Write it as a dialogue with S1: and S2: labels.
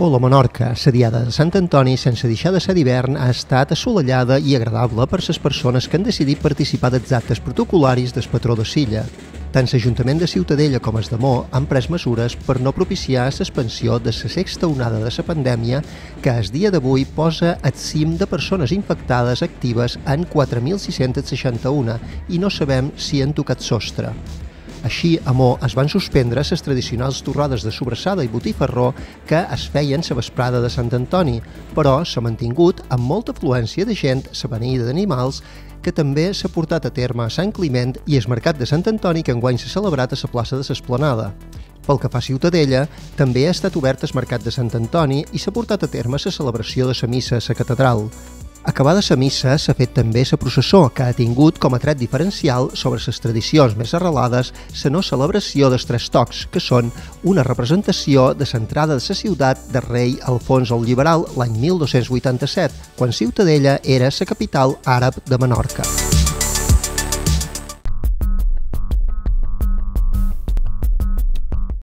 S1: Hola Menorca, la diada de Sant Antoni, sense deixar de ser d'hivern, ha estat assolellada i agradable per les persones que han decidit participar dels actes protocol·laris del patró de Silla. Tant l'Ajuntament de Ciutadella com el de Mó han pres mesures per no propiciar l'expansió de la sexta onada de la pandèmia que el dia d'avui posa el cim de persones infectades actives en 4.661 i no sabem si han tocat sostre. Així, a Mó es van suspendre les tradicionals torrades de sobrassada i botifarró que es feien la vesprada de Sant Antoni, però s'ha mantingut amb molta afluència de gent la beneïda d'animals que també s'ha portat a terme a Sant Climent i el mercat de Sant Antoni que enguany s'ha celebrat a la plaça de l'Esplanada. Pel que fa a Ciutadella, també ha estat obert el mercat de Sant Antoni i s'ha portat a terme la celebració de la missa a la catedral. Acabada la missa, s'ha fet també la processó, que ha tingut com a tret diferencial sobre les tradicions més arrelades la no celebració dels Tres Tocs, que són una representació de l'entrada de la ciutat del rei Alfons el Liberal l'any 1287, quan Ciutadella era la capital àrab de Menorca.